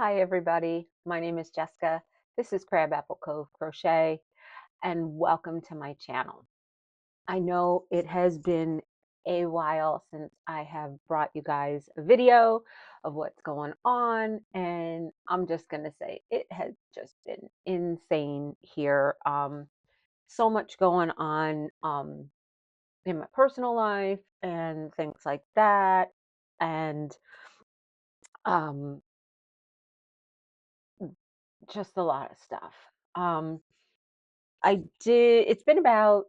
Hi, everybody. My name is Jessica. This is Crabapple Cove Crochet, and welcome to my channel. I know it has been a while since I have brought you guys a video of what's going on, and I'm just going to say it has just been insane here. So much going on in my personal life and things like that, and um, just a lot of stuff. Um, I did it's been about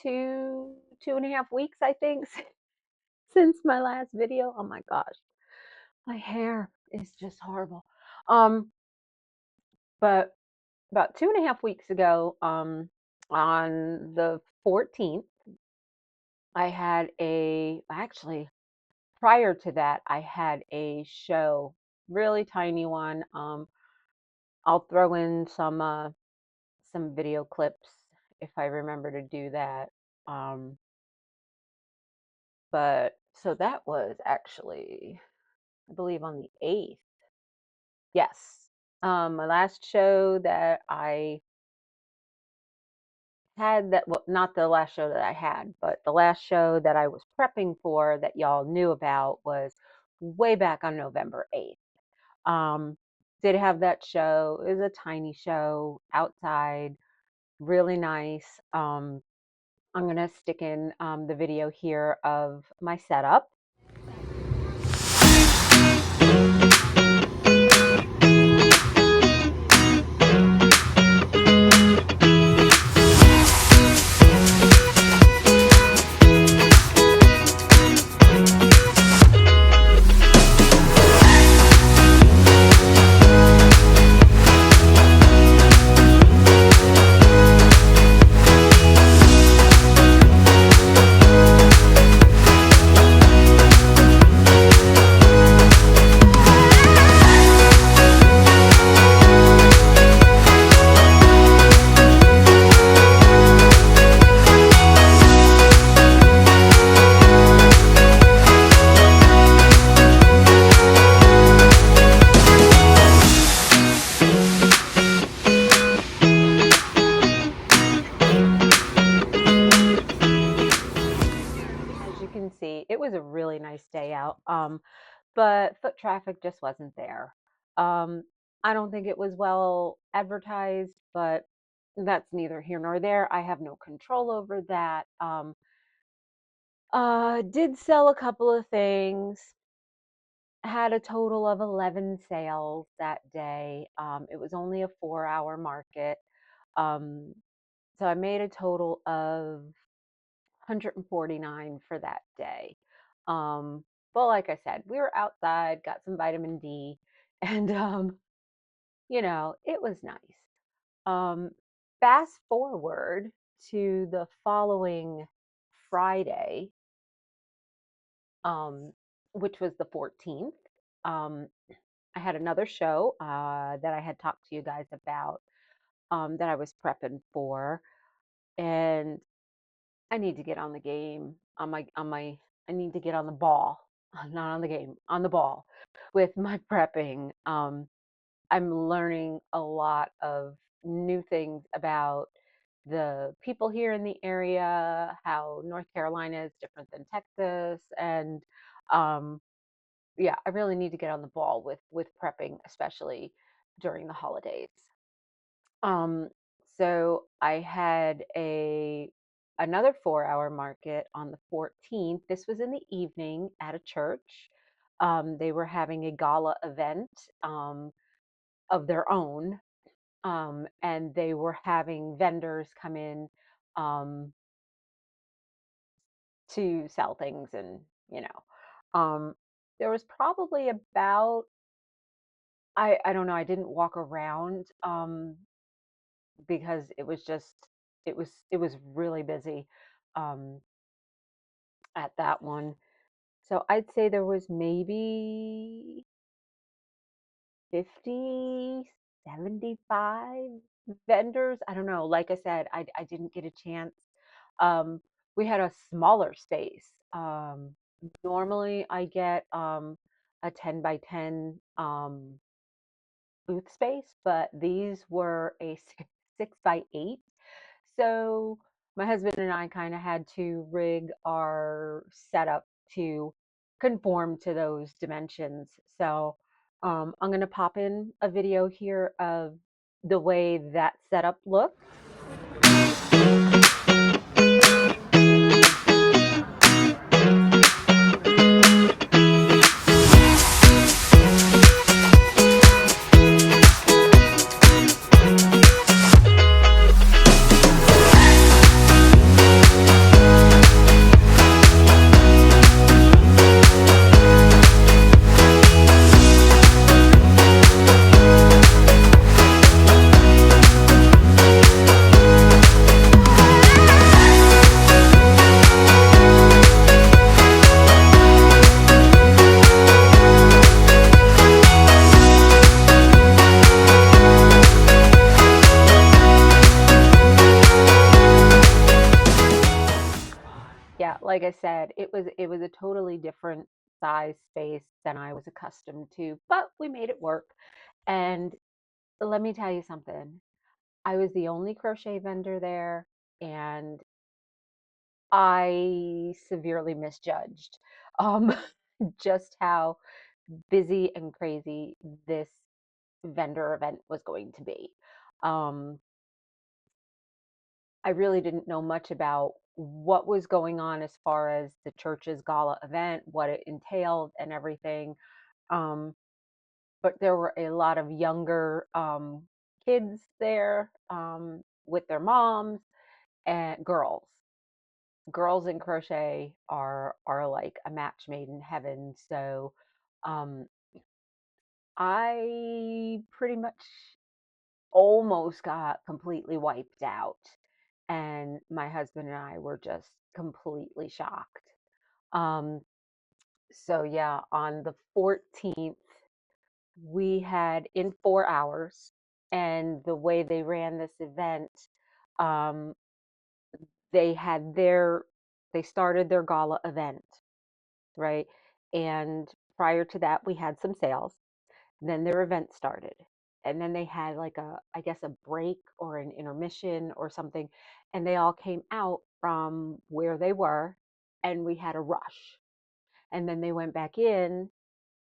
2.5 weeks, I think, since my last video. Oh my gosh, my hair is just horrible. Um, but about 2.5 weeks ago, on the 14th, I had actually, prior to that, I had a show, really tiny one. I'll throw in some video clips if I remember to do that. Um, But so that was actually, I believe, on the 8th. Yes. My last show that I had, that, well, not the last show that I had, but the last show that I was prepping for that y'all knew about was way back on November 8th. Did have that show. It was a tiny show outside, really nice. I'm gonna stick in the video here of my setup. As you can see, it was a really nice day out, but foot traffic just wasn't there. Um, I don't think it was well advertised, but that's neither here nor there. I have no control over that. Did sell a couple of things, had a total of 11 sales that day. It was only a 4-hour market. Um, so I made a total of 149 for that day. But like I said, we were outside, got some vitamin D, and it was nice. Um, Fast forward to the following Friday, um, which was the 14th. Um, I had another show that I had talked to you guys about, that I was prepping for, and I need to get on the game on my I need to get on the ball, not on the game, on the ball with my prepping. I'm learning a lot of new things about the people here in the area, how North Carolina is different than Texas, and um, yeah, I really need to get on the ball with prepping, especially during the holidays. Um, so I had another 4-hour market on the 14th. This was in the evening at a church. They were having a gala event of their own, and they were having vendors come in um, to sell things, and you know, there was probably about, I don't know. I didn't walk around because it was really busy um, at that one. So I'd say there was maybe 50, 75 vendors. I don't know. Like I said, I didn't get a chance. Um, we had a smaller space. Normally I get a 10 by 10 booth space, but these were a 6 by 8. So my husband and I kind of had to rig our setup to conform to those dimensions. So I'm going to pop in a video here of the way that setup looked. Yeah, like I said, it was a totally different size space than I was accustomed to, but we made it work. And let me tell you something. I was the only crochet vendor there, and I severely misjudged um, just how busy and crazy this vendor event was going to be. Um, I really didn't know much about what was going on as far as the church's gala event, what it entailed, and everything. Um, but there were a lot of younger kids there with their moms and girls. Girls in crochet are like a match made in heaven. So um, I pretty much almost got completely wiped out, and my husband and I were just completely shocked. Um, so yeah, on the 14th, we had in 4 hours, and the way they ran this event, um, they had their they started their gala event, right? And prior to that, we had some sales. Then their event started. And then they had like I guess, a break or an intermission or something. And they all came out from where they were, and we had a rush. And then they went back in,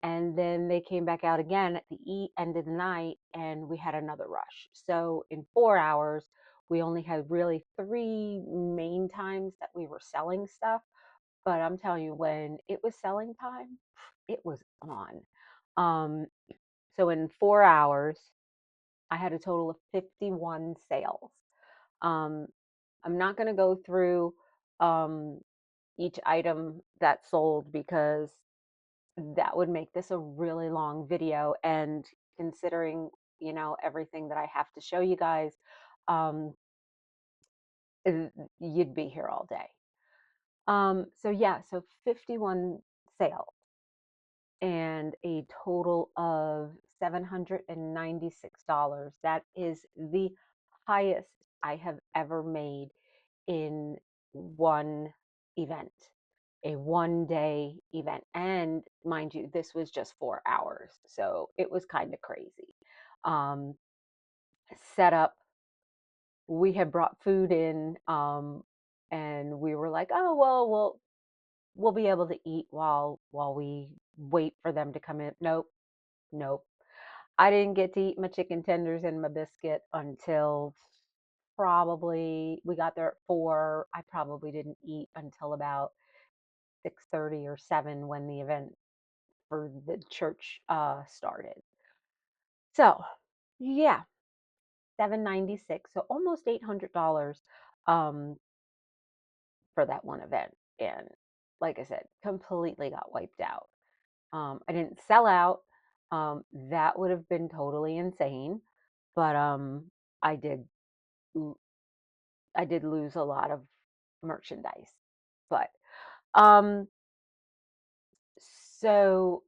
and then they came back out again at the end of the night, and we had another rush. So in 4 hours, we only had really three main times that we were selling stuff. But I'm telling you, when it was selling time, it was on. Um, so in 4 hours, I had a total of 51 sales. Um, I'm not going to go through um, each item that sold, because that would make this a really long video. And considering, everything that I have to show you guys, um, you'd be here all day. So yeah, so 51 sales and a total of $796. That is the highest I have ever made in one event, a 1 day event. And mind you, this was just 4 hours. So it was kind of crazy. Um, Set up, we had brought food in, and we were like, oh, well, we'll be able to eat while we wait for them to come in. Nope, nope. I didn't get to eat my chicken tenders and my biscuit until probably we got there at 4. I probably didn't eat until about 6:30 or 7 when the event for the church started. So yeah, 796, so almost $800 um, for that one event. And like I said, completely got wiped out. I didn't sell out. That would have been totally insane, but I did I did lose a lot of merchandise. But um, so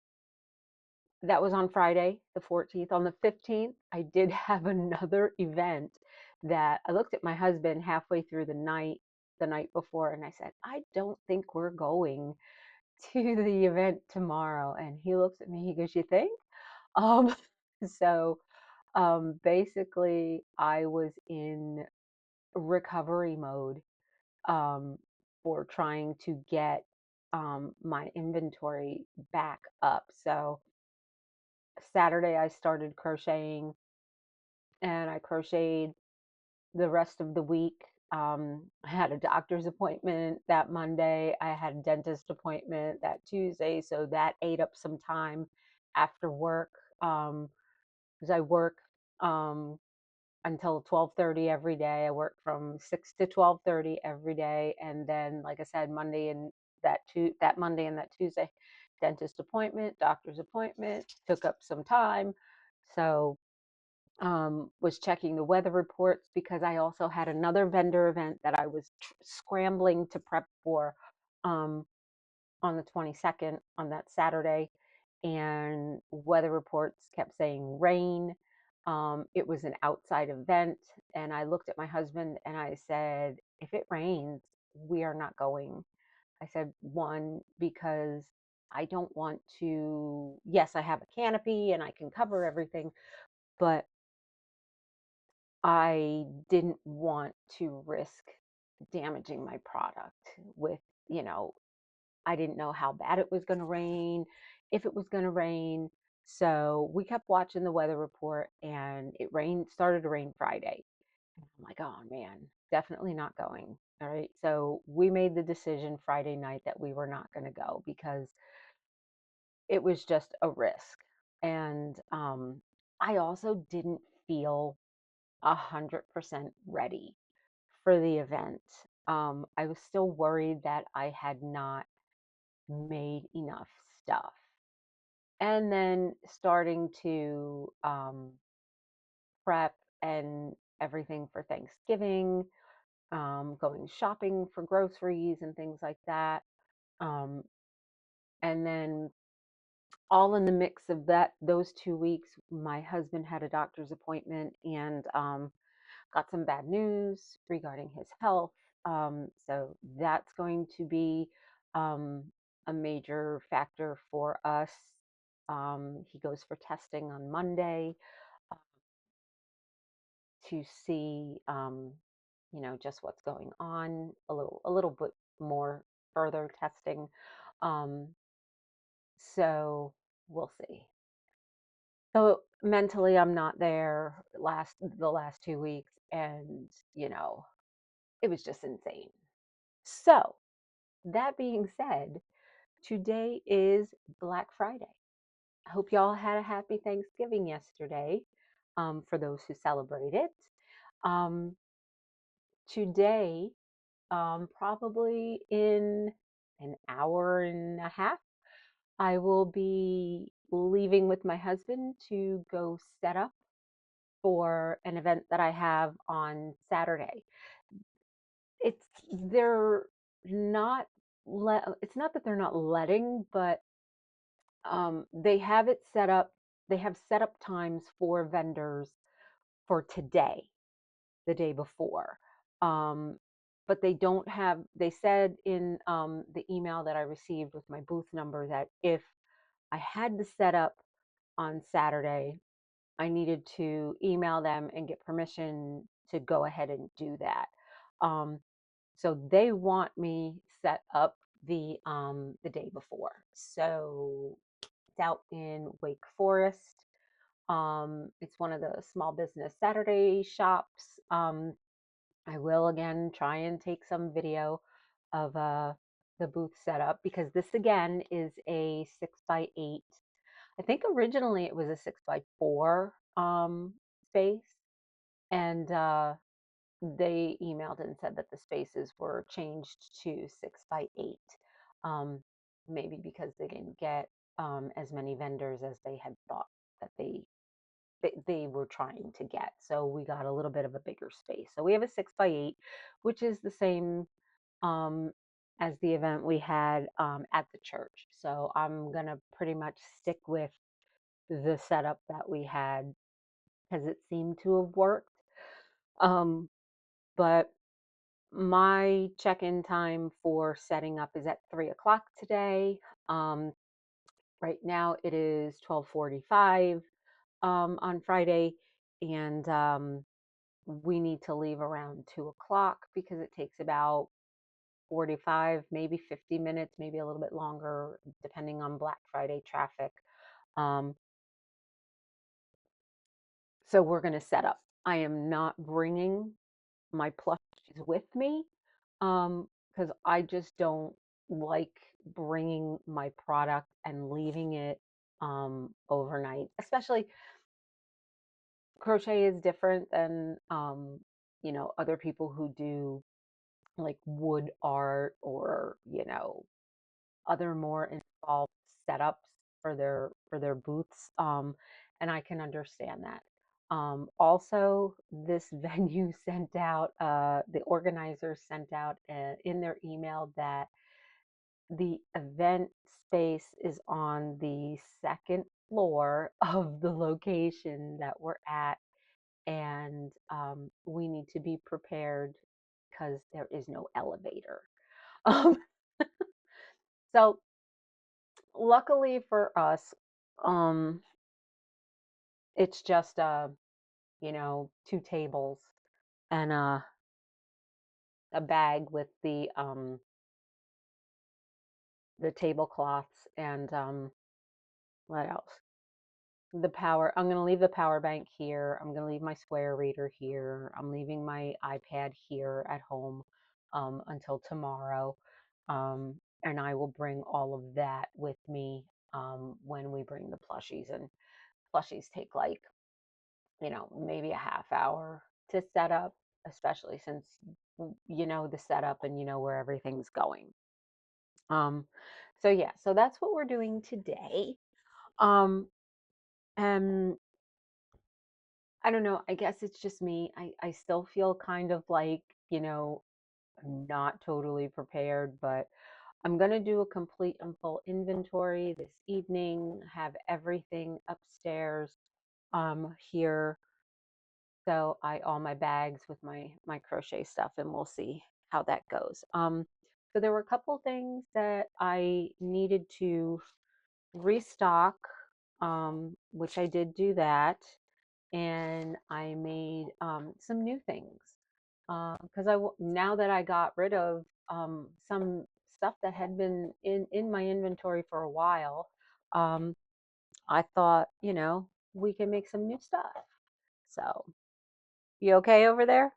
that was on Friday, the 14th. On the 15th, I did have another event that I looked at my husband halfway through the night before, and I said, I don't think we're going to the event tomorrow. And he looks at me, he goes, you think? Um, so Basically, I was in recovery mode um, for trying to get my inventory back up. So Saturday, I started crocheting and I crocheted the rest of the week. I had a doctor's appointment that Monday. I had a dentist appointment that Tuesday. So that ate up some time after work because I work um, until 12:30 every day. I work from 6 to 12:30 every day. And then, like I said, that Monday and that Tuesday, dentist appointment, doctor's appointment took up some time. So was checking the weather reports because I also had another vendor event that I was scrambling to prep for um, on the 22nd on that Saturday. And weather reports kept saying rain. It was an outside event. And I looked at my husband and I said, if it rains, we are not going. I said, one, because I don't want to, yes, I have a canopy and I can cover everything, but I didn't want to risk damaging my product with, you know, I didn't know how bad it was going to rain, if it was going to rain. So we kept watching the weather report and it started to rain Friday. And I'm like, oh man, definitely not going. All right. So we made the decision Friday night that we were not going to go because it was just a risk. And I also didn't feel 100% ready for the event. I was still worried that I had not made enough stuff. And then starting to prep and everything for Thanksgiving, going shopping for groceries and things like that. Um, and then all in the mix of those 2 weeks, my husband had a doctor's appointment and got some bad news regarding his health. So that's going to be um, a major factor for us. He goes for testing on Monday uh, to see, just what's going on. A little bit more further testing. Um, so we'll see. So mentally, I'm not there the last 2 weeks, and you know, it was just insane. So, that being said, today is Black Friday. I hope y'all had a happy Thanksgiving yesterday for those who celebrate it. Um, Today, probably in an hour and a half, I will be leaving with my husband to go set up for an event that I have on Saturday. It's they're not it's not that they're not letting, but they have it set up. They have set up times for vendors for today, the day before. Um, but they don't have, they said in the email that I received with my booth number that if I had the setup on Saturday, I needed to email them and get permission to go ahead and do that. Um, so they want me set up the day before. So it's out in Wake Forest. It's one of the small business Saturday shops. I will again try and take some video of the booth setup because this again is a 6x8. I think originally it was a 6x4 space, and they emailed and said that the spaces were changed to 6x8. Um, Maybe because they didn't get as many vendors as they had thought that they were trying to get. So we got a little bit of a bigger space. So we have a 6x8, which is the same um, as the event we had at the church. So I'm gonna pretty much stick with the setup that we had because it seemed to have worked. Um, but my check-in time for setting up is at 3 o'clock today. Um, right now it is 12:45 on Friday, and we need to leave around 2 o'clock because it takes about 45, maybe 50 minutes, maybe a little bit longer, depending on Black Friday traffic. Um, so we're going to set up. I am not bringing my plushies with me because I just don't like bringing my product and leaving it overnight. Especially crochet is different than other people who do like wood art or other more involved setups for their booths, and I can understand that. Also, this venue sent out, the organizers sent out in their email that the event space is on the second floor of the location that we're at, and we need to be prepared because there is no elevator. Um, so luckily for us, um, it's just two tables and a bag with the tablecloths and what else? The power. I'm going to leave the power bank here. I'm going to leave my square reader here. I'm leaving my iPad here at home until tomorrow. And I will bring all of that with me when we bring the plushies. And plushies take like maybe a half hour to set up, especially since you know the setup and you know where everything's going. Um, so yeah, so that's what we're doing today. Um, and I don't know, I guess it's just me. I still feel kind of like, not totally prepared, but I'm going to do a complete and full inventory this evening, have everything upstairs here. So all my bags with my crochet stuff, and we'll see how that goes. So there were a couple things that I needed to restock, which I did do that, and I made some new things because now that I got rid of some stuff that had been in my inventory for a while, um, I thought we can make some new stuff. So you okay over there?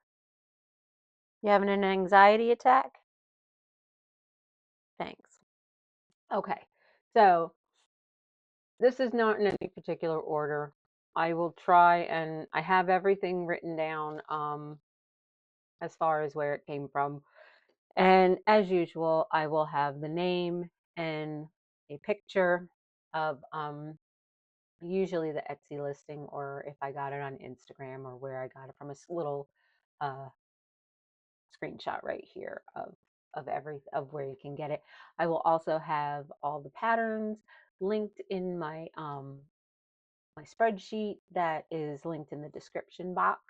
You having an anxiety attack? Thanks. Okay. So this is not in any particular order. I will try, and I have everything written down as far as where it came from. And as usual, I will have the name and a picture of usually the Etsy listing, or if I got it on Instagram, or where I got it from, a little uh, screenshot right here of where you can get it. I will also have all the patterns linked in my spreadsheet that is linked in the description box.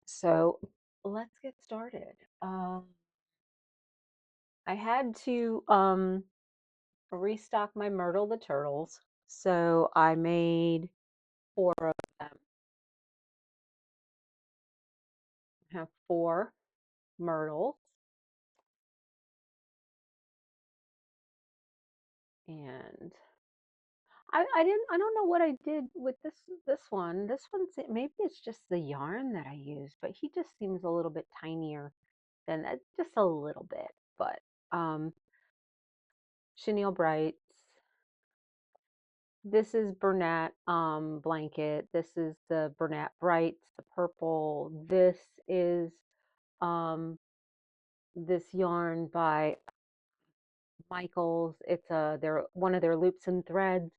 So let's get started. I had to restock my Myrtle the turtles, so I made 4 of them. I have 4 myrtles, and I don't know what I did with this one. This one's, maybe it's just the yarn that I used, but he just seems a little bit tinier than that, just a little bit. But chenille brights. This is Bernat blanket. This is the Bernat brights, the purple. This is um this yarn by Michaels. It's their one of their loops and threads.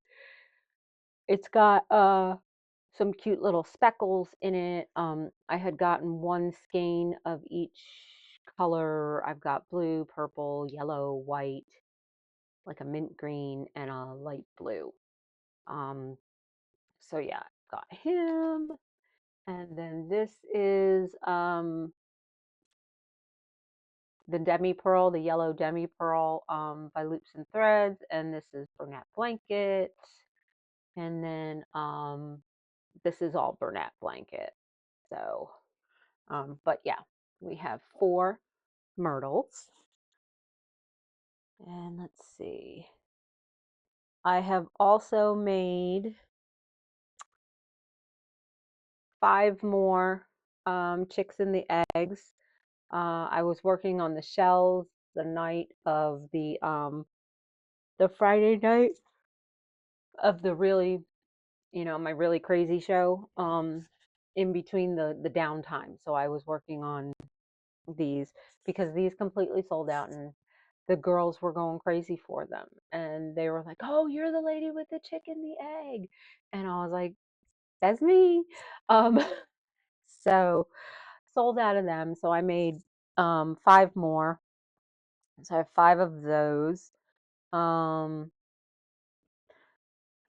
It's got some cute little speckles in it. I had gotten 1 skein of each color. I've got blue, purple, yellow, white, like a mint green, and a light blue. So yeah, got him. And then this is the demi pearl, the yellow demi pearl by Loops and Threads, and this is Bernat blanket. And then this is all Bernat blanket. So, but yeah, we have 4 myrtles. And let's see. I have also made 5 more chicks in the eggs. I was working on the shells the night of the Friday night of the really, my really crazy show, in between the downtime. So I was working on these because these completely sold out and the girls were going crazy for them. And they were like, "Oh, you're the lady with the chick in the egg." And I was like, "That's me." Um, so sold out of them. So I made 5 more. So I have 5 of those. Um,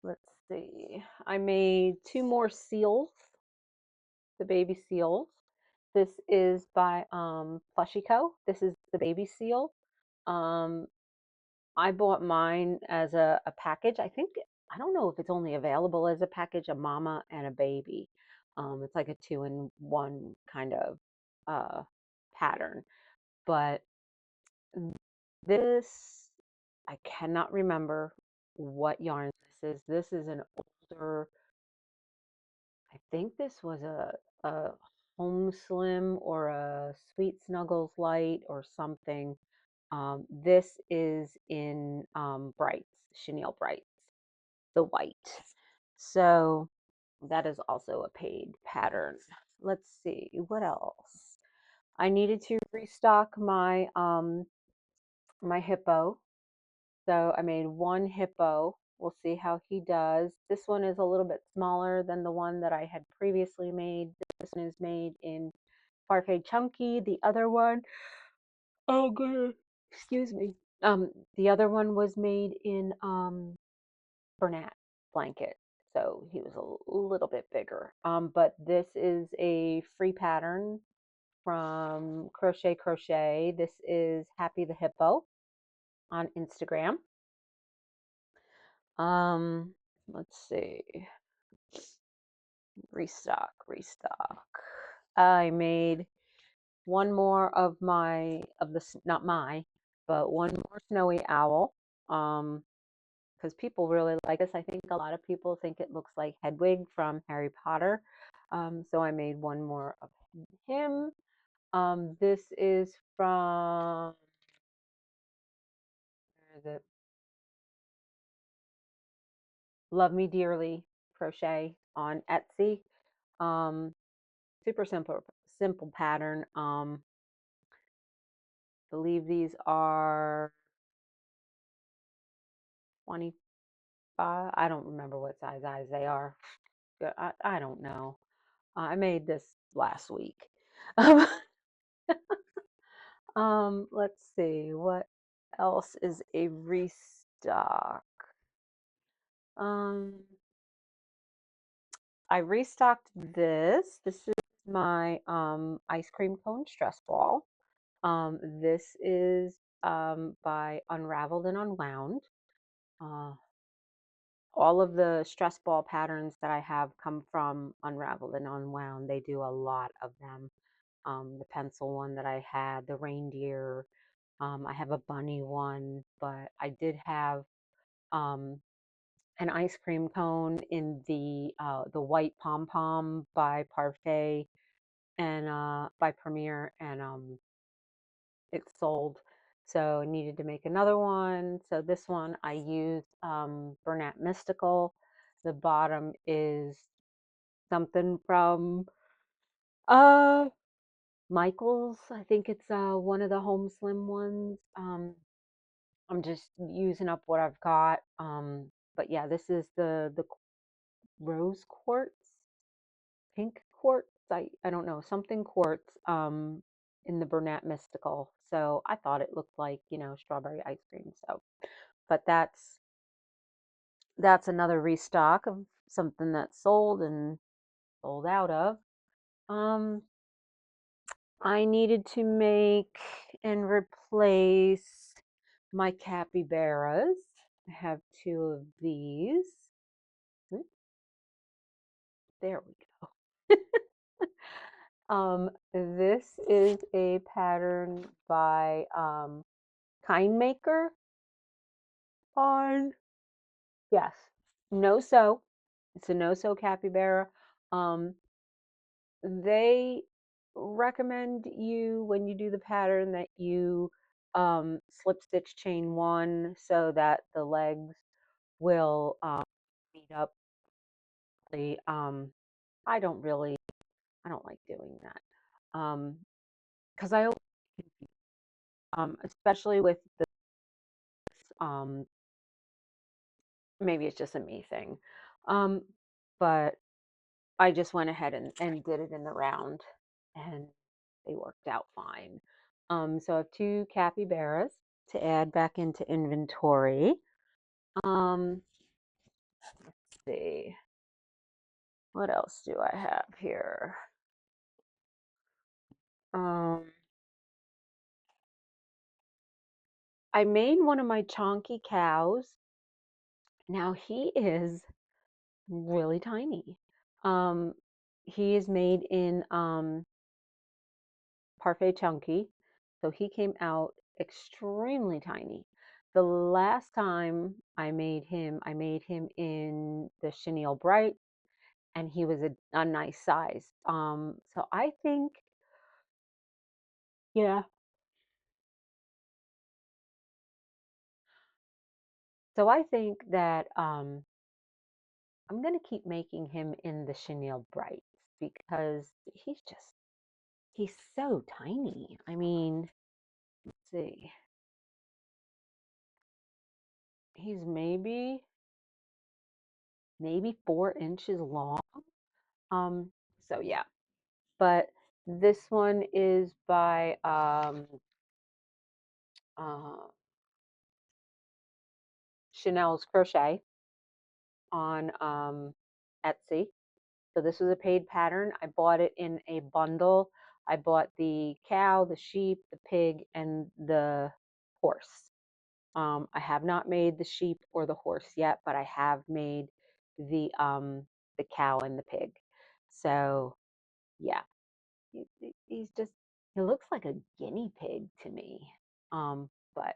let's see. I made 2 more seals, the baby seals. This is by Plushico. This is the baby seal. Um, I bought mine as a package. I don't know if it's only available as a package, a mama and a baby. It's like a 2-in-1 kind of uh, pattern. But this, I cannot remember what yarn this is. This is an older, I think this was a Home Slim or a Sweet Snuggles Light or something. This is in Brights, Chenille Brights, the white. So that is also a paid pattern. Let's see, what else? I needed to restock my hippo. So I made 1 hippo. We'll see how he does. This one is a little bit smaller than the one that I had previously made. This one is made in Parfait Chunky. The other one, oh good, excuse me. The other one was made in Bernat blanket. So he was a little bit bigger. But this is a free pattern from Crochet. This is Happy the Hippo on Instagram. Um, let's see. Restock. I made 1 more of not my, but 1 more snowy owl. Because people really like this. I think a lot of people think it looks like Hedwig from Harry Potter. So I made 1 more of him. This is from, where is it? Love Me Dearly Crochet on Etsy. Super simple pattern. Believe these are 25. I don't remember what size eyes they are. I don't know. I made this last week. Let's see what else is a restock. Um, I restocked this. This is my ice cream cone stress ball. This is by Unraveled and Unwound. Uh, all of the stress ball patterns that I have come from Unraveled and Unwound. They do a lot of them. The pencil one that I had, the reindeer. I have a bunny one, but I did have um, an ice cream cone in the white pom pom by Parfait and by Premier, and it sold. So I needed to make another one. So this one I used Bernat Mystical. The bottom is something from uh Michael's. I think it's one of the Home Slim ones. I'm just using up what I've got. But yeah, this is the rose quartz, pink quartz. I don't know, something quartz in the Bernat Mystical. So I thought it looked like, strawberry ice cream. So, but that's another restock of something that's sold and sold out of. Um, I needed to make and replace my capybaras. I have 2 of these. There we go. This is a pattern by Kind Maker on, yes, no sew. It's a no sew capybara. Um, they recommend you when you do the pattern that you slip stitch chain one so that the legs will meet up. The I don't really, I don't like doing that because I always, especially with this maybe it's just a me thing, um, but I just went ahead and did it in the round, and they worked out fine. So I have two capybaras to add back into inventory. Let's see, what else do I have here? Um, I made one of my chonky cows. Now he is really tiny. Um, he is made in Parfait Chunky, so he came out extremely tiny. The last time I made him in the chenille bright, and he was a nice size. So I think, yeah, so I think that I'm gonna keep making him in the chenille bright because he's so tiny. I mean, let's see, he's maybe 4 inches long. Um, so yeah, but this one is by uh, Chanel's Crochet on Etsy. So this was a paid pattern. I bought it in a bundle. I bought the cow, the sheep, the pig, and the horse. I have not made the sheep or the horse yet, but I have made the cow and the pig. So yeah, he's just, he looks like a guinea pig to me. But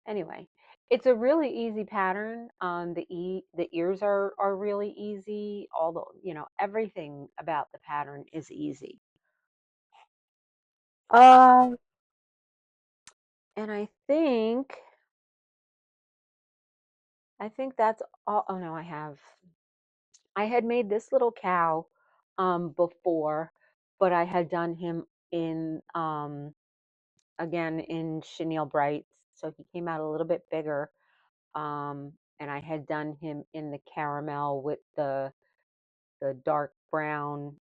anyway, it's a really easy pattern. The ears are really easy. All the, everything about the pattern is easy. Um, and I think that's all. Oh no, I had made this little cow before, but I had done him in again in chenille brights, so he came out a little bit bigger. And I had done him in the caramel with the dark brown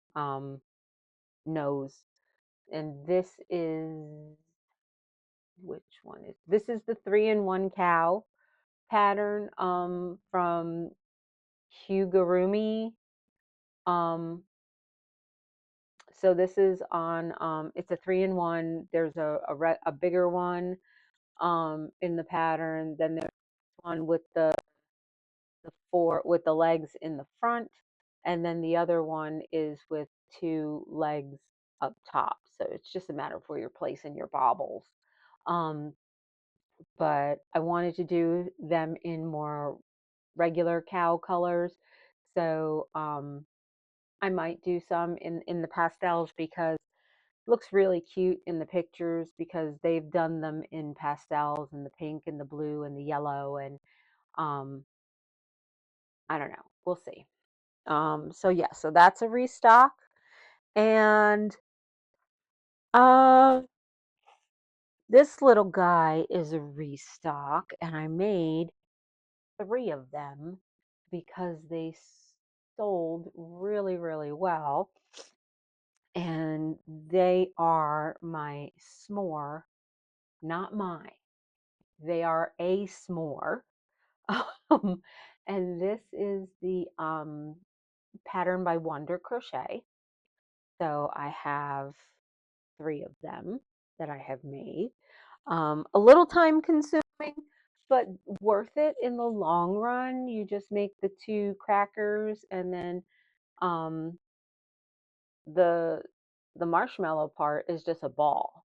nose. And this is, which one is this? Is the 3-in-1 cow pattern from Hugurumi. Um, so this is on it's a 3-in-1. There's a bigger one in the pattern. Then there's one with the four with the legs in the front, and then the other one is with two legs up top. So it's just a matter of where you're placing your bobbles. Um, but I wanted to do them in more regular cow colors. So I might do some in the pastels because it looks really cute in the pictures because they've done them in pastels and the pink and the blue and the yellow, and um, I don't know. We'll see. So yeah, so that's a restock. And uh, this little guy is a restock, and I made three of them because they sold really, really well. And they are my s'more, not mine. They are a s'more. Um, and this is the pattern by Wonder Crochet. So I have three of them that I have made. A little time consuming, but worth it in the long run. You just make the two crackers and then Um, the the marshmallow part is just a ball,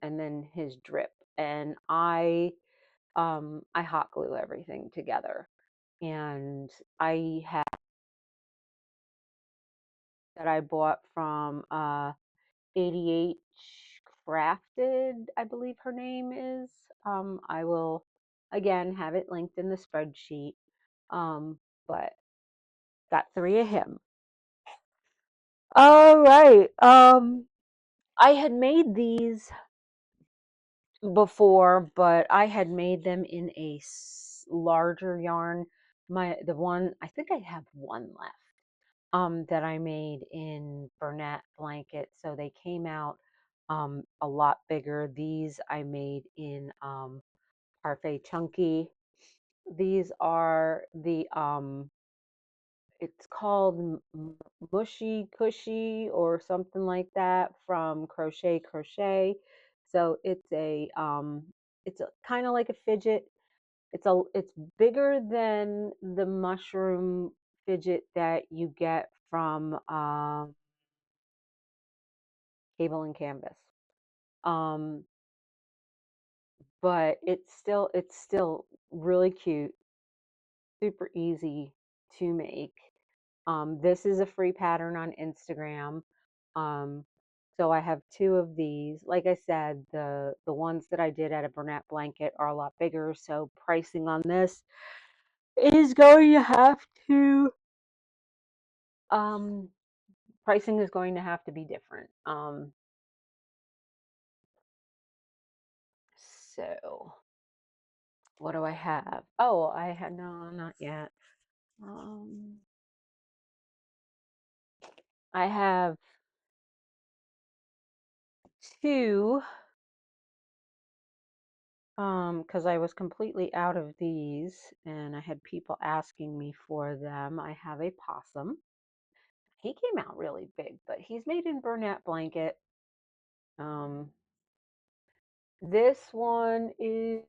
and then his drip, and I hot glue everything together, and I have that I bought from 88 Crafted, I believe her name is. I will again have it linked in the spreadsheet. Um, but got three of him. All right. I had made these before, but I had made them in a larger yarn. The one I think I have one left. That I made in Bernat blanket, so they came out a lot bigger. These I made in Parfait Chunky. These are the it's called Mushy Cushy or something like that from Crochet. So it's a kind of like a fidget. It's bigger than the mushroom fidget that you get from Cable and Canvas. Um, but it's still really cute, super easy to make. This is a free pattern on Instagram. Um, so I have two of these. Like I said, the ones that I did at a Bernat blanket are a lot bigger, so pricing on this is going to have to um pricing is going to have to be different. So what do I have? Oh, I had no, not yet. Um, I have two, because I was completely out of these and I had people asking me for them. I have a possum. He came out really big, but he's made in Bernat blanket. Um, this one is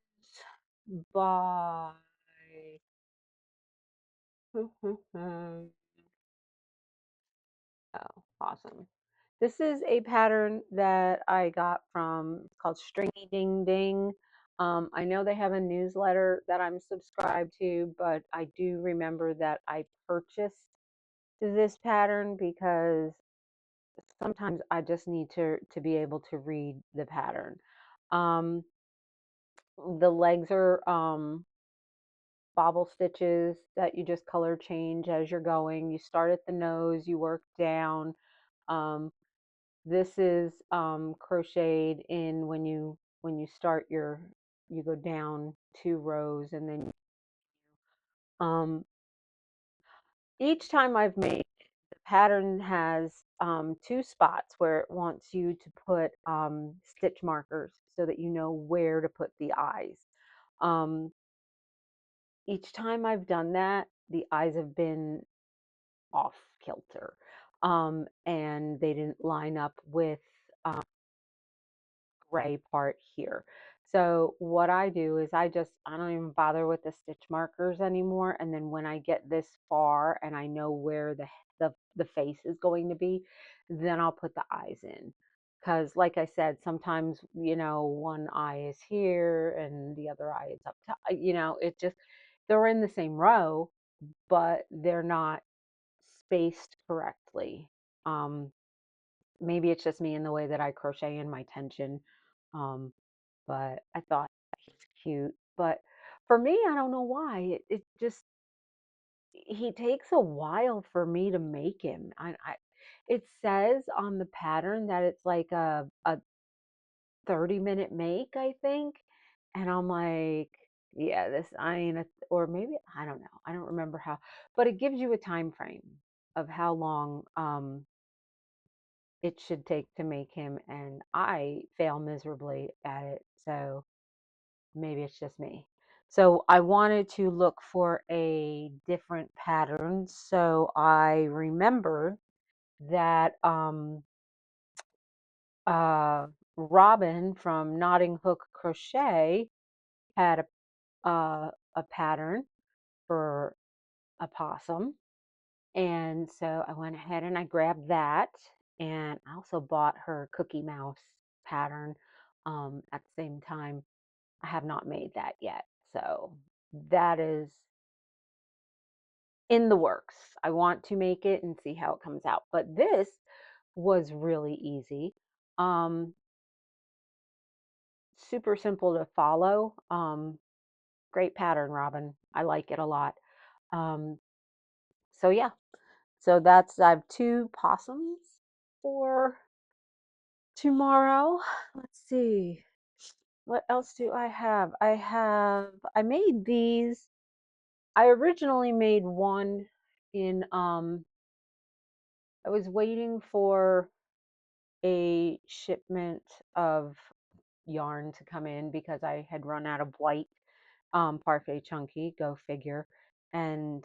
by Oh, awesome. This is a pattern that I got from, it's called Stringy Ding Ding. I know they have a newsletter that I'm subscribed to, but I do remember that I purchased this pattern because sometimes I just need to be able to read the pattern. Um, the legs are bobble stitches that you just color change as you're going. You start at the nose, you work down. Um, This is crocheted in when you start you go down two rows and then um, each time I've made the pattern has two spots where it wants you to put stitch markers so that you know where to put the eyes. Um, each time I've done that, the eyes have been off kilter, and they didn't line up with gray part here. So what I do is I don't even bother with the stitch markers anymore. And then when I get this far and I know where the face is going to be, then I'll put the eyes in. Because like I said, sometimes, one eye is here and the other eye is up top. It just, they're in the same row, but they're not spaced correctly. Um, Maybe it's just me in the way that I crochet in my tension. Um, but I thought he's cute. But for me, I don't know why. It just he takes a while for me to make him. It says on the pattern that it's like a 30-minute make, I think. And I'm like, yeah, this I mean, or maybe I don't know. I don't remember how, but it gives you a time frame of how long it should take to make him, and I fail miserably at it. So maybe it's just me. So I wanted to look for a different pattern. So I remembered that uh, Robin from Knotting Hook Crochet had a pattern for a possum. And so I went ahead and I grabbed that, and I also bought her Cookie Mouse pattern at the same time. I have not made that yet, so that is in the works. I want to make it and see how it comes out. But this was really easy. Um, Super simple to follow. Great pattern, Robin. I like it a lot. Um, so yeah, so that's I have two possums for tomorrow. Let's see. What else do I have? I made these. I originally made one in I was waiting for a shipment of yarn to come in because I had run out of white parfait chunky, go figure, and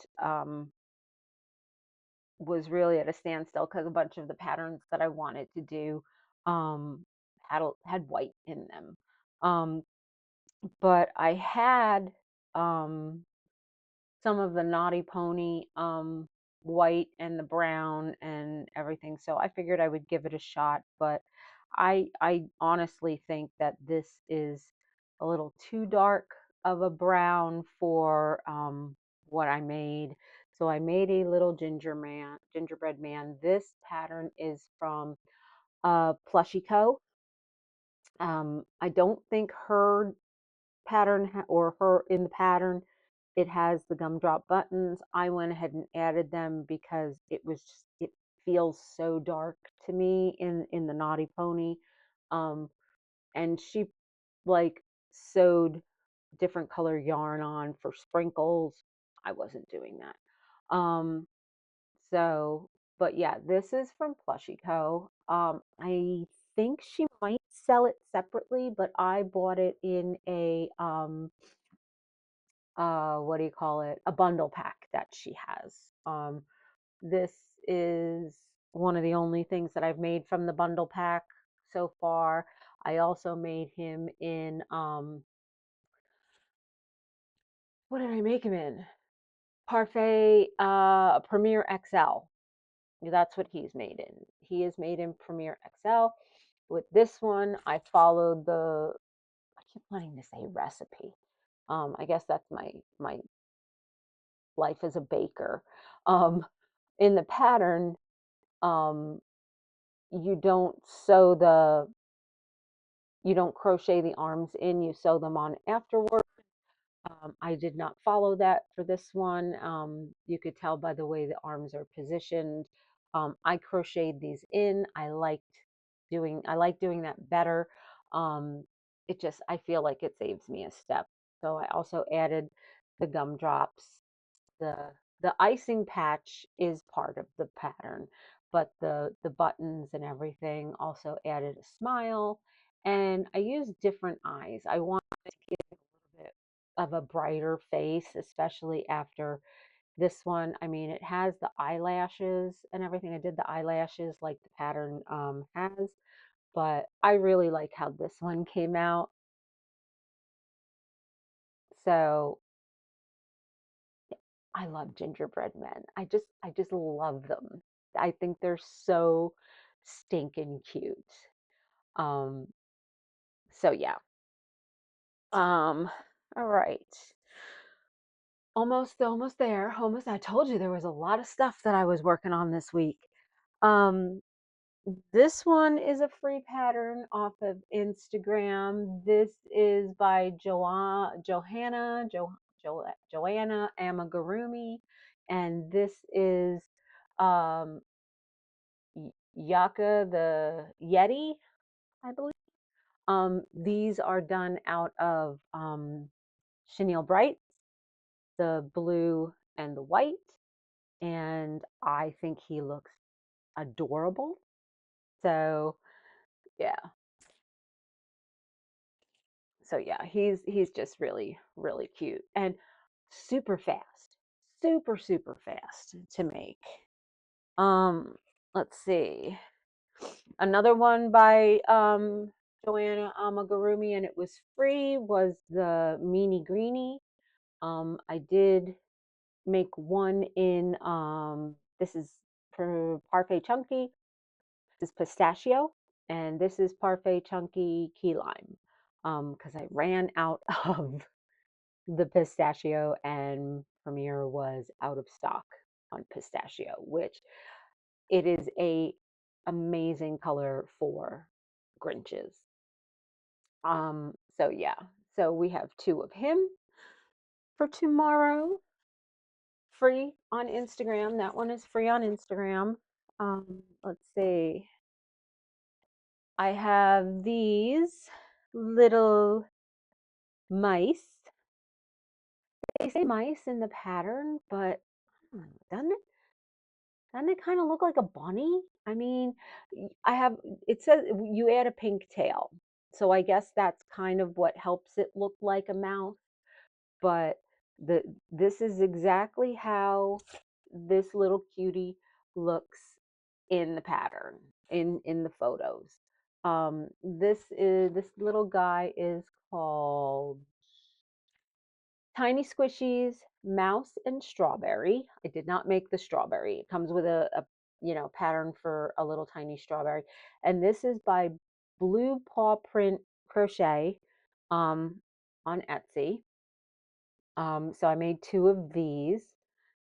was really at a standstill because a bunch of the patterns that I wanted to do um, had white in them. But I had um, some of the Naughty Pony white and the brown and everything, so I figured I would give it a shot. But I honestly think that this is a little too dark of a brown for what I made. So I made a little gingerbread man. This pattern is from Plushy Co. I don't think her pattern or her in the pattern it has the gumdrop buttons. I went ahead and added them because it was just, it feels so dark to me in the Naughty Pony. Um, and she like sewed different color yarn on for sprinkles. I wasn't doing that. So, but yeah, this is from Plushy Co. I think she might sell it separately, but I bought it in a what do you call it? A bundle pack that she has. This is one of the only things that I've made from the bundle pack so far. I also made him in what did I make him in? Parfait Premier XL. That's what he's made in. He is made in Premier XL. With this one, I followed the I keep wanting to say recipe. I guess that's my life as a baker. Um, in the pattern, um, you don't sew the you don't crochet the arms in, you sew them on afterward. I did not follow that for this one. You could tell by the way the arms are positioned. I crocheted these in. I like doing that better. It just I feel like it saves me a step. So I also added the gumdrops. The the icing patch is part of the pattern, but the buttons and everything also added a smile. And I used different eyes. I wanted to give it a little bit of a brighter face, especially after this one. I mean, it has the eyelashes and everything. I did the eyelashes like the pattern has, but I really like how this one came out. So I love gingerbread men. I just love them. I think they're so stinking cute. Um, so yeah. Um, all right. Almost there. Almost I told you there was a lot of stuff that I was working on this week. Um, this one is a free pattern off of Instagram. This is by Joanna Amagurumi, and this is um, Yaka the Yeti, I believe. These are done out of chenille bright, the blue and the white, and I think he looks adorable. So yeah, he's just really cute and super fast, super fast to make. Um, let's see. Another one by Joanna Amagurumi, and it was free, was the Meanie Greenie. I did make one in This is for Parfait Chunky. This is pistachio, and this is Parfait Chunky key lime. Because I ran out of the pistachio, and Premier was out of stock on pistachio, which it is a amazing color for Grinches. So yeah, so we have 2 of him for tomorrow, free on Instagram. That one is free on Instagram. Let's see. I have these little mice. They say mice in the pattern, but doesn't it kind of look like a bunny? I mean, I have, it says you add a pink tail. So I guess that's kind of what helps it look like a mouse. But this is exactly how this little cutie looks in the pattern, in the photos. This little guy is called Tiny Squishies, Mouse and Strawberry. I did not make the strawberry. It comes with a pattern for a little tiny strawberry. And this is by Blue Paw Print Crochet on Etsy. So I made 2 of these,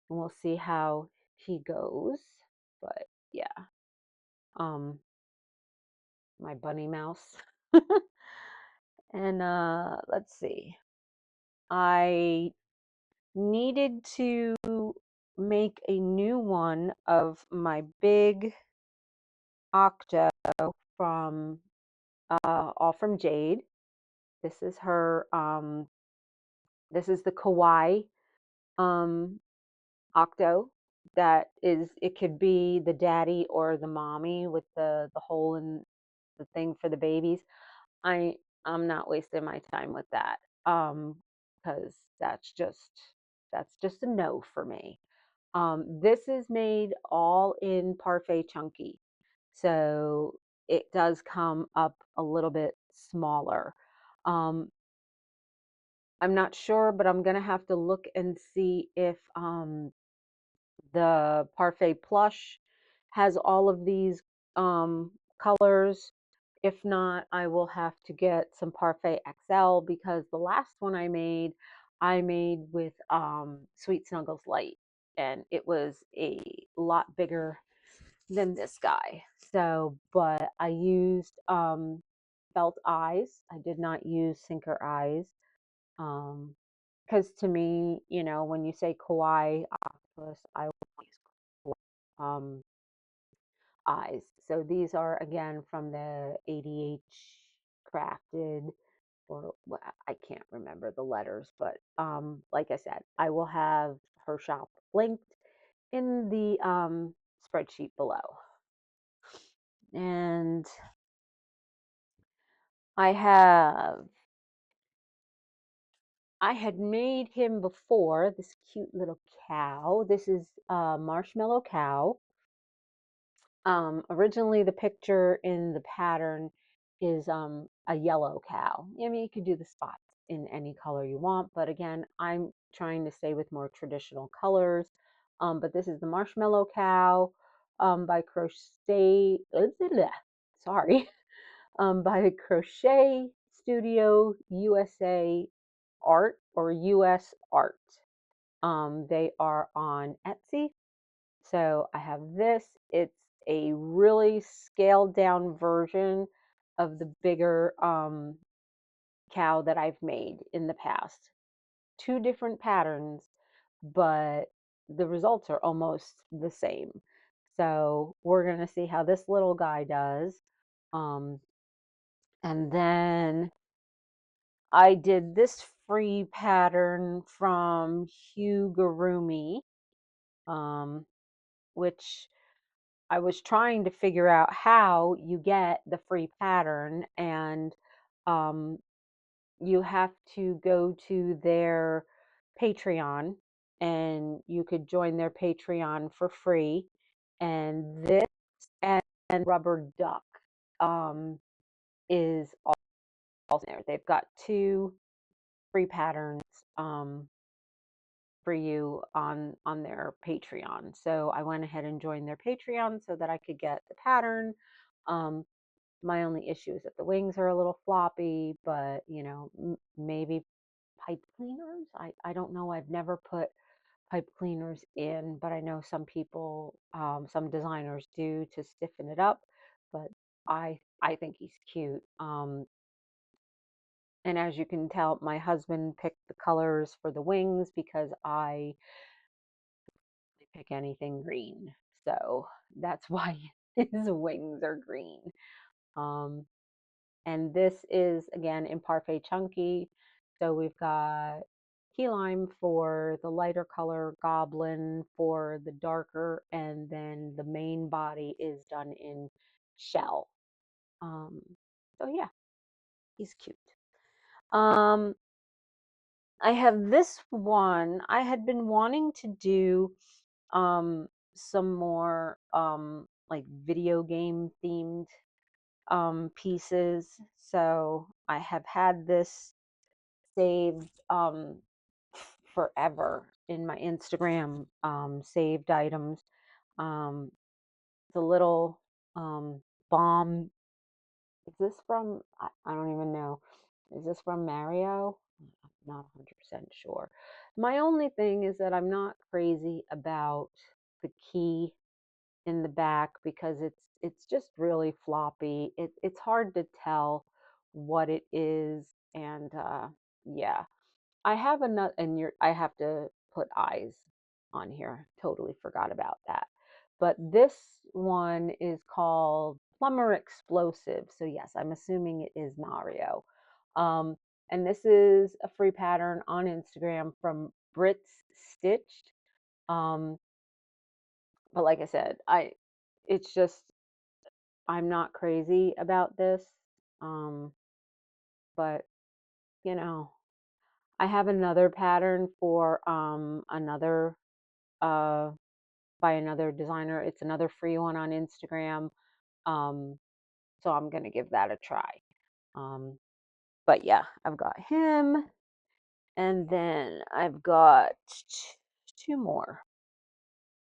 and we'll see how he goes. But yeah, my bunny mouse. And let's see. I needed to make a new one of my big octo from all from Jade. This is her this is the kawaii octo. That is, it could be the daddy or the mommy with the hole in the thing for the babies. I'm not wasting my time with that, because that's just a no for me. This is made all in Parfait Chunky, so it does come up a little bit smaller. I'm not sure, but I'm gonna have to look and see if the Parfait Plush has all of these colors. If not, I will have to get some Parfait XL, because the last one I made with Sweet Snuggles Light, and it was a lot bigger than this guy. So, but I used felt eyes. I did not use sinker eyes. Because to me, when you say kawaii octopus, I always um, eyes. So these are again from the ADH crafted, or I can't remember the letters, but like I said, I will have her shop linked in the spreadsheet below. And I had made him before, this cute little cow. This is a marshmallow cow. Originally, the picture in the pattern is a yellow cow. I mean, you could do the spots in any color you want, but again, I'm trying to stay with more traditional colors. But this is the marshmallow cow by Crochet. Sorry, by Crochet Studio USA Art, or US Art. They are on Etsy. So I have this. It's a really scaled down version of the bigger cow that I've made in the past. 2 different patterns, but the results are almost the same. So we're going to see how this little guy does. And then I did this free pattern from Hugurumi, which I was trying to figure out how you get the free pattern, and you have to go to their Patreon, and you could join their Patreon for free. And this and Rubber Duck is also there. They've got 2 free patterns for you on their Patreon. So I went ahead and joined their Patreon so that I could get the pattern. Um, my only issue is that the wings are a little floppy, but you know, maybe pipe cleaners. I don't know. I've never put pipe cleaners in, but I know some people, some designers do to stiffen it up. But I think he's cute. And as you can tell, my husband picked the colors for the wings because I pick anything green. So that's why his wings are green. Um, and this is again in Parfait Chunky. So we've got key lime for the lighter color, goblin for the darker, and then the main body is done in shell. Um, so yeah, he's cute. I have this one. I had been wanting to do some more like video game themed pieces. So I have had this saved forever in my Instagram saved items. Um, the little bomb. Is this from? I don't even know. Is this from Mario? I'm not 100% sure. My only thing is that I'm not crazy about the key in the back because it's just really floppy. It's hard to tell what it is, and yeah, I have another, and I have to put eyes on here. Totally forgot about that. But this one is called Plumber Explosive. So yes, I'm assuming it is Mario. Um, and this is a free pattern on Instagram from Brits Stitched. Um, but like I said, it's just I'm not crazy about this. Um, but you know, I have another pattern for another uh by another designer. It's another free one on Instagram. Um, so I'm gonna give that a try. Um, but yeah, I've got him, and then I've got two more.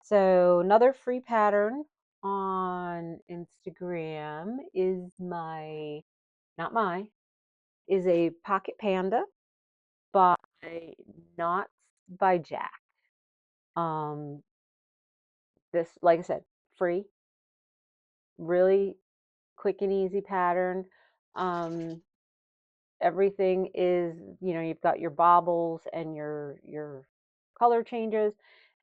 So another free pattern on Instagram is not my, is a pocket panda by Knots by Jack. Um, this, like I said, free, really quick and easy pattern. Um, everything is, you know, you've got your bobbles and your color changes,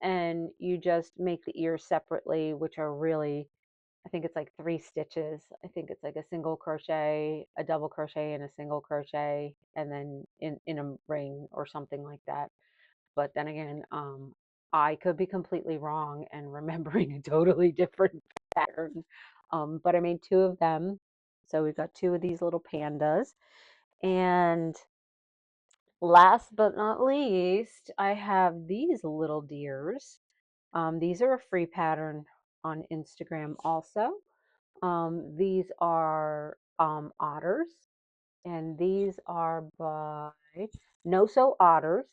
and you just make the ears separately, which are really, I think it's like 3 stitches. I think it's like a single crochet, a double crochet, and a single crochet, and then in a ring or something like that. But then again, I could be completely wrong and remembering a totally different pattern. But I made 2 of them. So we've got 2 of these little pandas. And last but not least, I have these little deers. These are a free pattern on Instagram also. These are otters, and these are by No So Otters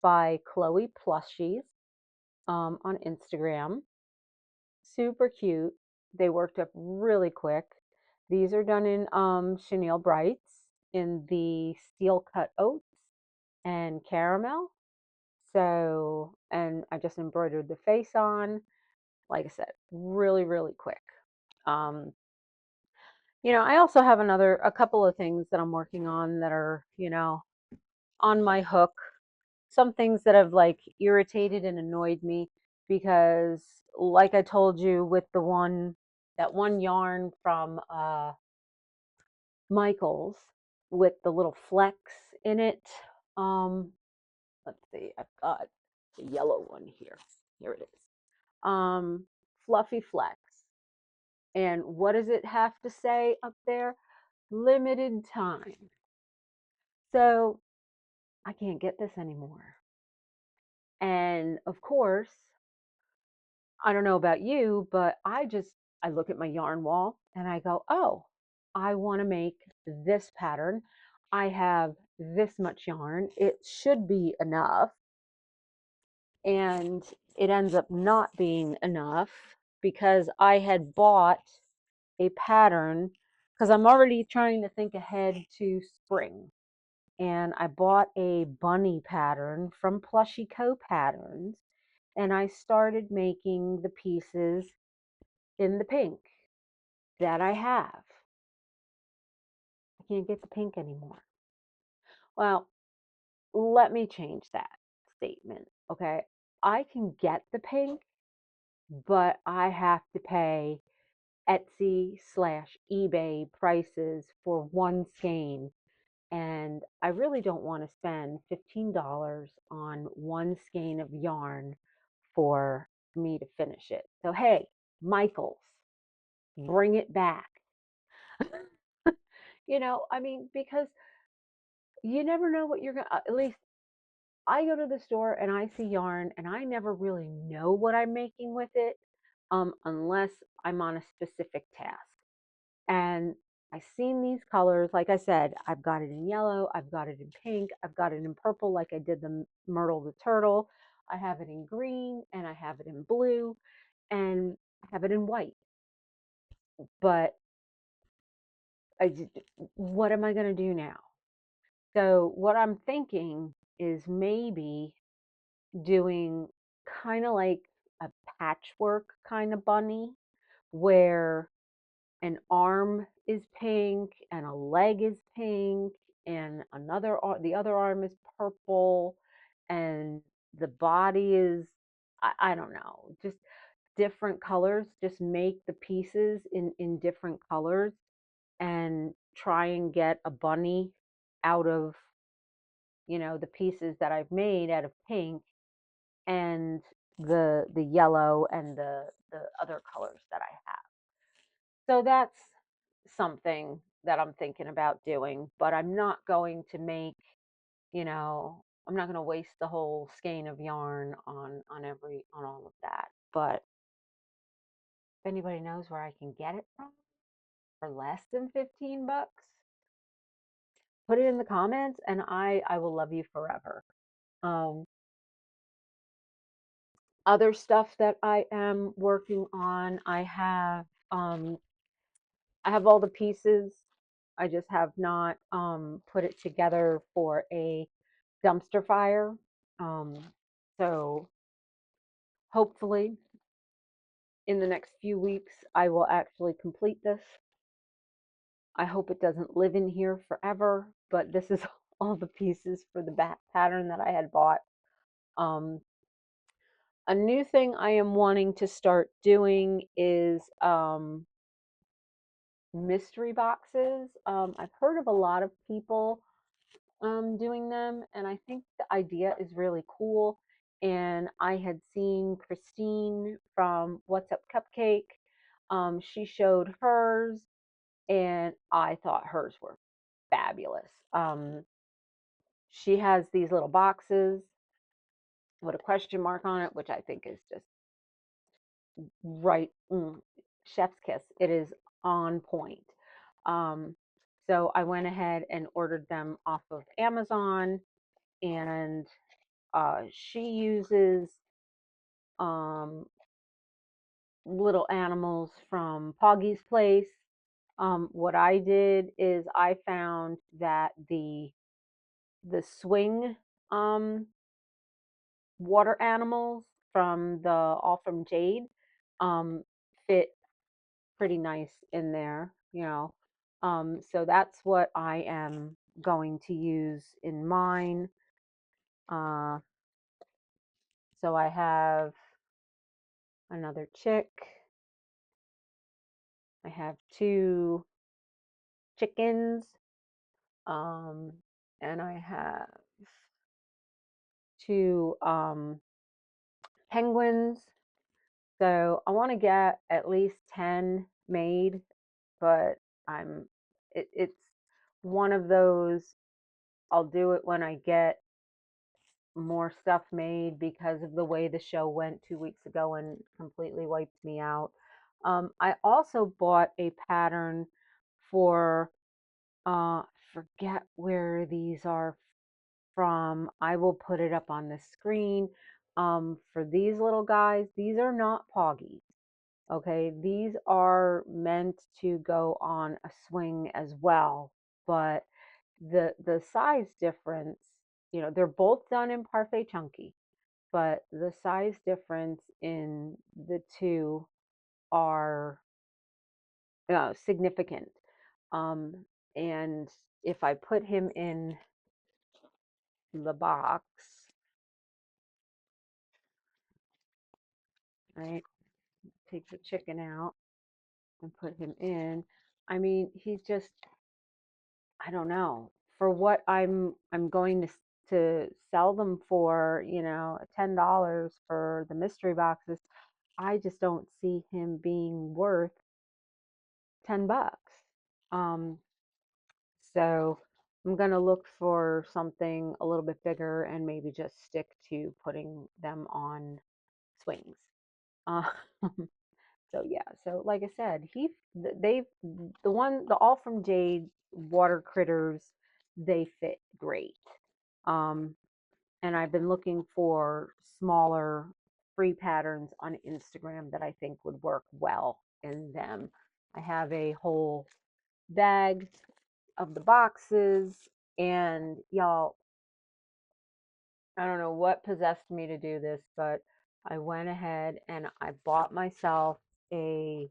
by Chloe Plushies on Instagram. Super cute. They worked up really quick. These are done in chenille brights in the steel cut oats and caramel. So, and I just embroidered the face on. Like I said, really, really quick. Um, I also have a couple of things that I'm working on that are, on my hook. Some things that have like irritated and annoyed me because, like I told you with that one yarn from Michaels with the little flecks in it. Um, let's see, I've got the yellow one here. Here it is. Fluffy flecks. And what does it have to say up there? Limited time. So I can't get this anymore. And of course, I don't know about you, but I look at my yarn wall and I go, oh, I want to make this pattern. I have this much yarn. It should be enough. and it ends up not being enough because I had bought a pattern because I'm already trying to think ahead to spring. And I bought a bunny pattern from Plushy Co Patterns, and I started making the pieces in the pink that I have. I can't get the pink anymore. Well, let me change that statement, okay? I can get the pink, but I have to pay Etsy/eBay prices for one skein. And I really don't want to spend $15 on one skein of yarn for me to finish it. So, hey, Michaels, bring it back. I mean, because you never know what you're going to, at least I go to the store and I see yarn and I never really know what I'm making with it unless I'm on a specific task. And I've seen these colors. Like I said, I've got it in yellow, I've got it in pink, I've got it in purple like I did the Myrtle the Turtle. I have it in green and I have it in blue and I have it in white. But what am I going to do now? So what I'm thinking is maybe doing kind of like a patchwork kind of bunny where an arm is pink and a leg is pink and the other arm is purple and the body is I don't know, just different colors. Just make the pieces in different colors and try and get a bunny out of the pieces that I've made out of pink and the yellow and the other colors that I have. So that's something that I'm thinking about doing, but I'm not going to make, I'm not going to waste the whole skein of yarn on all of that. But if anybody knows where I can get it from for less than 15 bucks, put it in the comments and I will love you forever. Um, Other stuff that I am working on, I have all the pieces. I just have not put it together for a dumpster fire. Um, so hopefully in the next few weeks, I will actually complete this. I hope it doesn't live in here forever, but this is all the pieces for the back pattern that I had bought. A new thing I am wanting to start doing is mystery boxes. I've heard of a lot of people doing them, and I think the idea is really cool. And I had seen Christine from What's Up Cupcake. She showed hers, and I thought hers were fabulous. She has these little boxes with a question mark on it, which I think is just right, chef's kiss. It is on point. Um, so I went ahead and ordered them off of Amazon, and she uses um, little animals from Poggy's Place. What I did is I found that the swing water animals from the All from Jade fit pretty nice in there. So that's what I am going to use in mine. Uh, so I have another chick. I have two chickens. Um, and I have two penguins. So I want to get at least 10 made, but it's one of those, I'll do it when I get more stuff made because of the way the show went 2 weeks ago and completely wiped me out. I also bought a pattern for, forget where these are from. I will put it up on the screen, For these little guys, these are not poggies. Okay, these are meant to go on a swing as well, but the size difference, they're both done in parfait chunky, but the size difference in the two are significant. Um, and if I put him in the box, right, take the chicken out and put him in, I mean, he's just, I don't know, for what I'm going to sell them for, $10 for the mystery boxes. I just don't see him being worth $10. Um, so I'm gonna look for something a little bit bigger and maybe just stick to putting them on swings. Uh, so yeah, so like I said, they've the All from Jade water critters, they fit great. Um, and I've been looking for smaller free patterns on Instagram that I think would work well in them. I have a whole bag of the boxes, and y'all, I don't know what possessed me to do this, but I went ahead and I bought myself a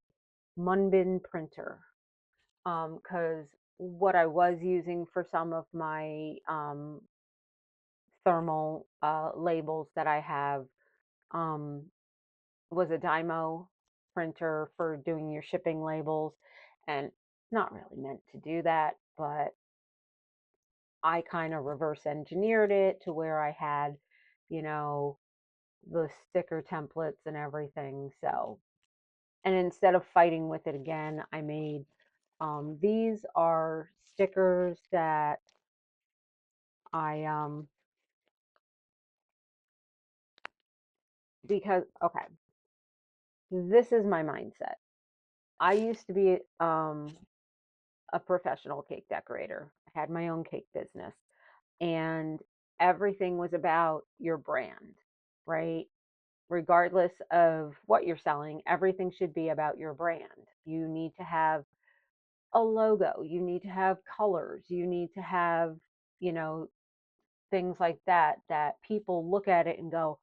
Munbin printer, because what I was using for some of my thermal labels that I have um, was a Dymo printer for doing your shipping labels, and it's not really meant to do that, but I kind of reverse engineered it to where I had, you know, the sticker templates and everything. So, and instead of fighting with it again, I made these are stickers that I because okay, this is my mindset. I used to be a professional cake decorator. I had my own cake business, and everything was about your brand, right? Regardless of what you're selling, everything should be about your brand. You need to have a logo, you need to have colors, you need to have, you know, things like that that people look at it and go,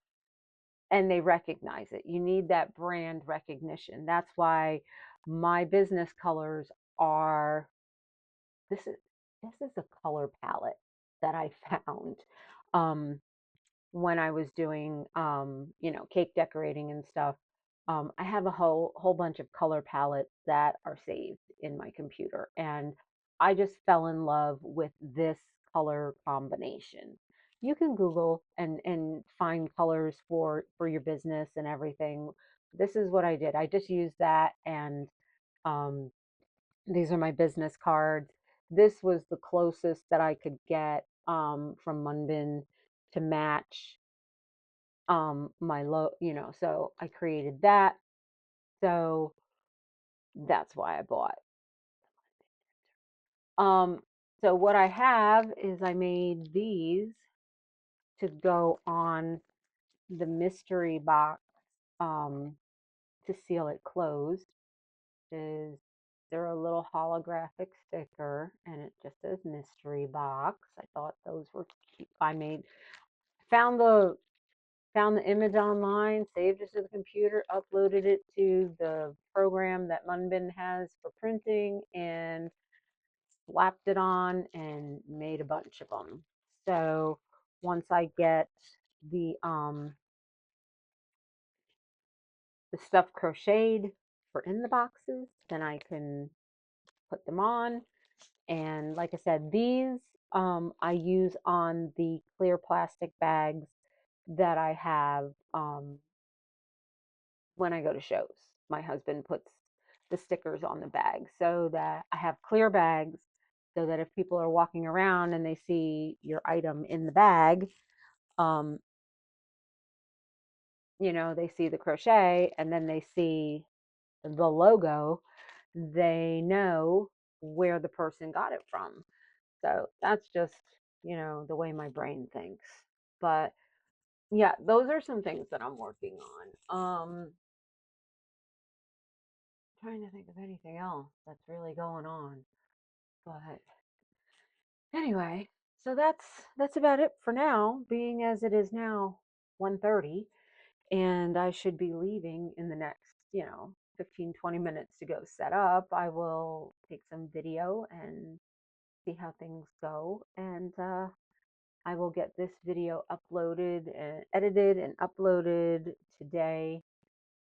and they recognize it. You need that brand recognition. That's why my business colors are this is this is a color palette that I found um, when I was doing cake decorating and stuff. I have a whole bunch of color palettes that are saved in my computer, and I just fell in love with this color combination. You can Google and find colors for your business and everything. This is what I did. I just used that, and um, these are my business cards. This was the closest that I could get from Munbin to match my so I created that. So that's why I bought. Um, so what I have is I made these to go on the mystery box to seal it closed. Is They're a little holographic sticker, and it just says mystery box. I thought those were cute. I made found the found the image online, saved it to the computer, uploaded it to the program that Munbin has for printing, and slapped it on and made a bunch of them. So once I get the um the stuff crocheted for in the boxes, then I can put them on. And like I said, these I use on the clear plastic bags that I have when I go to shows. My husband puts the stickers on the bag so that I have clear bags so that if people are walking around and they see your item in the bag, um, they see the crochet and then they see the logo, they know where the person got it from. So that's just, the way my brain thinks. But yeah, those are some things that I'm working on. Trying to think of anything else that's really going on. But anyway, so that's about it for now, being as it is now 1:30 and I should be leaving in the next, 15-20 minutes to go set up. I will take some video and see how things go, and I will get this video uploaded and edited and uploaded today,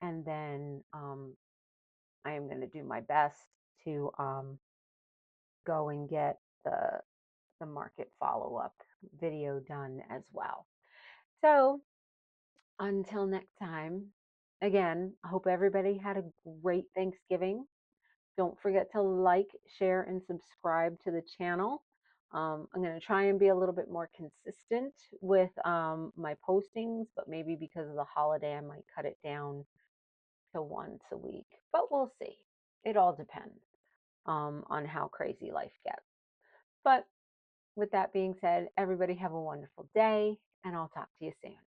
and then I am going to do my best to go and get the market follow-up video done as well. So until next time, again, I hope everybody had a great Thanksgiving. Don't forget to like, share, and subscribe to the channel. I'm going to try and be a little bit more consistent with my postings, but maybe because of the holiday, I might cut it down to once a week. But we'll see. It all depends on how crazy life gets. But with that being said, everybody have a wonderful day, and I'll talk to you soon.